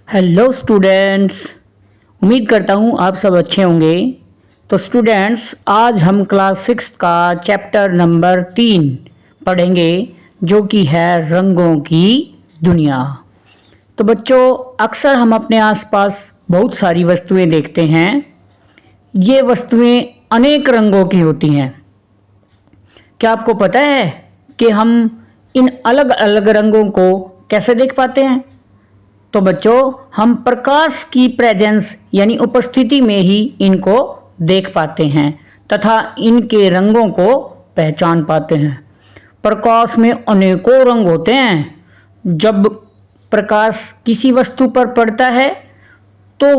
Hello students. उम्मीद करता हूँ आप सब अच्छे होंगे। तो स्टूडेंट्स, आज हम क्लास 6 का चैप्टर नंबर 3 पढ़ेंगे, जो कि है रंगों की दुनिया। तो बच्चों, अक्सर हम अपने आसपास बहुत सारी वस्तुएं देखते हैं। ये वस्तुएं अनेक रंगों की होती हैं। क्या आपको पता है कि हम इन अलग अलग रंगों को कैसे देख पाते हैं? तो बच्चों, हम प्रकाश की प्रेजेंस यानी उपस्थिति में ही इनको देख पाते हैं तथा इनके रंगों को पहचान पाते हैं। प्रकाश में अनेकों रंग होते हैं। जब प्रकाश किसी वस्तु पर पड़ता है तो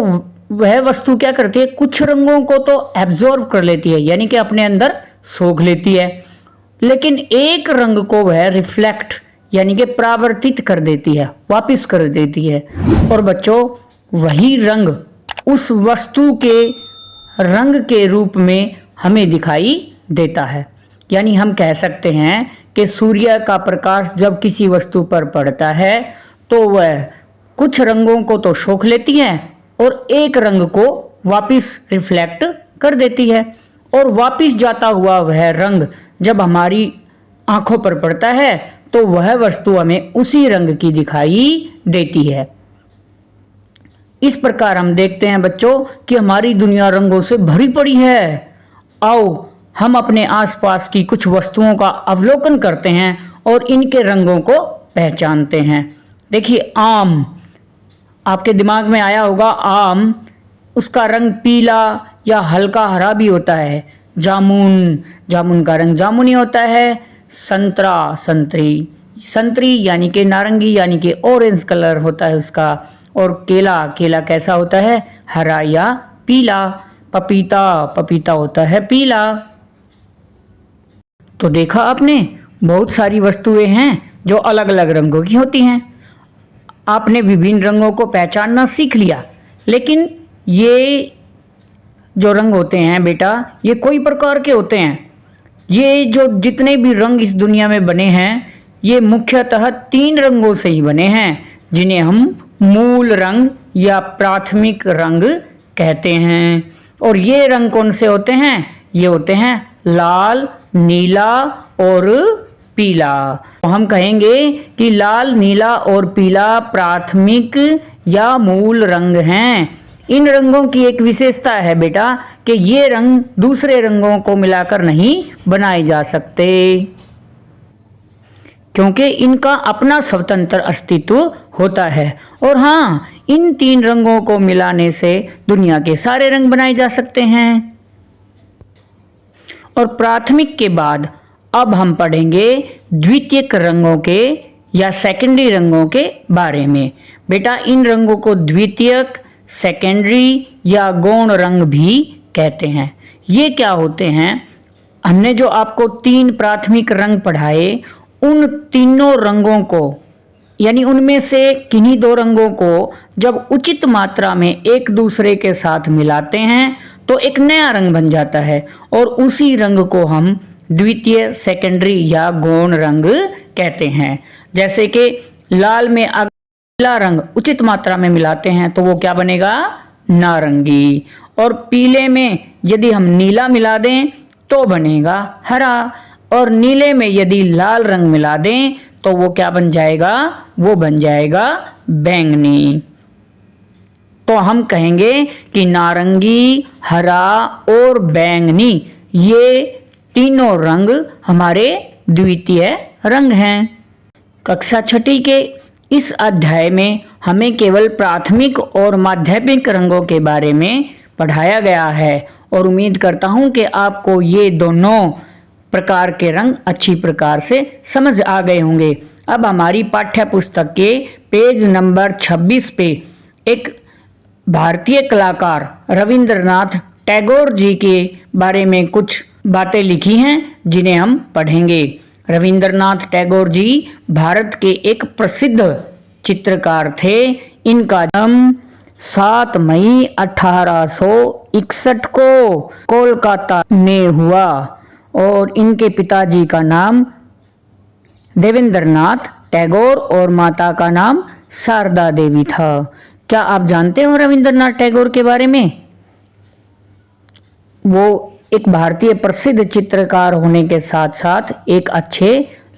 वह वस्तु क्या करती है, कुछ रंगों को तो एब्जॉर्व कर लेती है, यानी कि अपने अंदर सोख लेती है, लेकिन एक रंग को वह रिफ्लेक्ट यानी कि परावर्तित कर देती है, वापस कर देती है। और बच्चों, वही रंग उस वस्तु के रंग के रूप में हमें दिखाई देता है। यानी हम कह सकते हैं कि सूर्य का प्रकाश जब किसी वस्तु पर पड़ता है तो वह कुछ रंगों को तो सोख लेती है और एक रंग को वापस रिफ्लेक्ट कर देती है, और वापस जाता हुआ वह रंग जब हमारी आंखों पर पड़ता है तो वह वस्तु हमें उसी रंग की दिखाई देती है। इस प्रकार हम देखते हैं बच्चों कि हमारी दुनिया रंगों से भरी पड़ी है। आओ हम अपने आसपास की कुछ वस्तुओं का अवलोकन करते हैं और इनके रंगों को पहचानते हैं। देखिए, आम, आपके दिमाग में आया होगा आम, उसका रंग पीला या हल्का हरा भी होता है। जामुन, जामुन का रंग जामुनी होता है। संतरा, संतरी, संतरी यानी कि नारंगी यानी कि ऑरेंज कलर होता है उसका। और केला, केला कैसा होता है, हरा या पीला। पपीता, पपीता होता है पीला। तो देखा आपने, बहुत सारी वस्तुएं हैं जो अलग अलग रंगों की होती हैं। आपने विभिन्न रंगों को पहचानना सीख लिया, लेकिन ये जो रंग होते हैं बेटा, ये कोई प्रकार के होते हैं। ये जो जितने भी रंग इस दुनिया में बने हैं, ये मुख्यतः 3 रंगों से ही बने हैं, जिन्हें हम मूल रंग या प्राथमिक रंग कहते हैं। और ये रंग कौन से होते हैं? ये होते हैं लाल, नीला और पीला। तो हम कहेंगे कि लाल, नीला और पीला प्राथमिक या मूल रंग हैं। इन रंगों की एक विशेषता है बेटा कि ये रंग दूसरे रंगों को मिलाकर नहीं बनाए जा सकते, क्योंकि इनका अपना स्वतंत्र अस्तित्व होता है। और हाँ, इन 3 रंगों को मिलाने से दुनिया के सारे रंग बनाए जा सकते हैं। और प्राथमिक के बाद अब हम पढ़ेंगे द्वितीयक रंगों के या सेकेंडरी रंगों के बारे में। बेटा, इन रंगों को द्वितीयक, सेकेंडरी या गौण रंग भी कहते हैं। ये क्या होते हैं? हमने जो आपको 3 प्राथमिक रंग पढ़ाए, उन तीनों रंगों को यानी उनमें से किन्हीं 2 रंगों को जब उचित मात्रा में एक दूसरे के साथ मिलाते हैं तो एक नया रंग बन जाता है, और उसी रंग को हम द्वितीय, सेकेंडरी या गौण रंग कहते हैं। जैसे कि लाल में नीला रंग उचित मात्रा में मिलाते हैं तो वो क्या बनेगा? नारंगी। और पीले में यदि हम नीला मिला दें तो बनेगा हरा। और नीले में यदि लाल रंग मिला दें तो वो क्या बन जाएगा? वो बन जाएगा बैंगनी। तो हम कहेंगे कि नारंगी, हरा और बैंगनी, ये तीनों रंग हमारे द्वितीय रंग हैं। कक्षा 6 के इस अध्याय में हमें केवल प्राथमिक और माध्यमिक रंगों के बारे में पढ़ाया गया है, और उम्मीद करता हूं कि आपको ये दोनों प्रकार के रंग अच्छी प्रकार से समझ आ गए होंगे। अब हमारी पाठ्य पुस्तक के पेज नंबर 26 पे एक भारतीय कलाकार रविंद्रनाथ टैगोर जी के बारे में कुछ बातें लिखी हैं, जिन्हें हम पढ़ेंगे। रविंद्रनाथ टैगोर जी भारत के एक प्रसिद्ध चित्रकार थे। इनका जन्म 7 मई 1861 को कोलकाता में हुआ, और इनके पिताजी का नाम देवेंद्रनाथ टैगोर और माता का नाम शारदा देवी था। क्या आप जानते हो रविंद्रनाथ टैगोर के बारे में? वो एक भारतीय प्रसिद्ध चित्रकार होने के साथ साथ एक अच्छे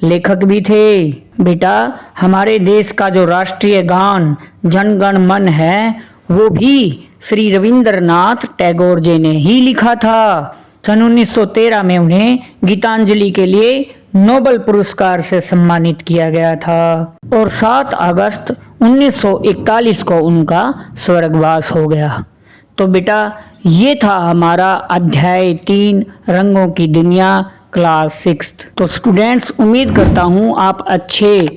लेखक भी थे। बेटा, हमारे देश का जो राष्ट्रीय गान जन गण मन है वो भी श्री रविंद्रनाथ टैगोर जी ने ही लिखा था। सन 1913 में उन्हें गीतांजलि के लिए नोबेल पुरस्कार से सम्मानित किया गया था और 7 अगस्त 1941 को उनका स्वर्गवास हो गया। तो बेटा, ये था हमारा अध्याय 3 रंगों की दुनिया क्लास 6। तो स्टूडेंट्स, उम्मीद करता हूँ आप अच्छे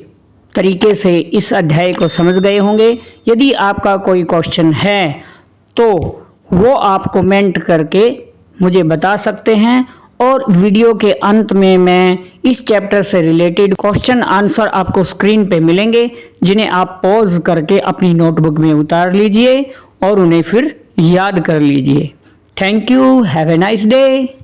तरीके से इस अध्याय को समझ गए होंगे। यदि आपका कोई क्वेश्चन है तो वो आप कमेंट करके मुझे बता सकते हैं और वीडियो के अंत में मैं इस चैप्टर से रिलेटेड क्वेश्चन आंसर आपको स्क्रीन पे मिलेंगे, जिन्हें आप पॉज करके अपनी नोटबुक में उतार लीजिए और उन्हें फिर याद कर लीजिए। Thank you, have a nice day.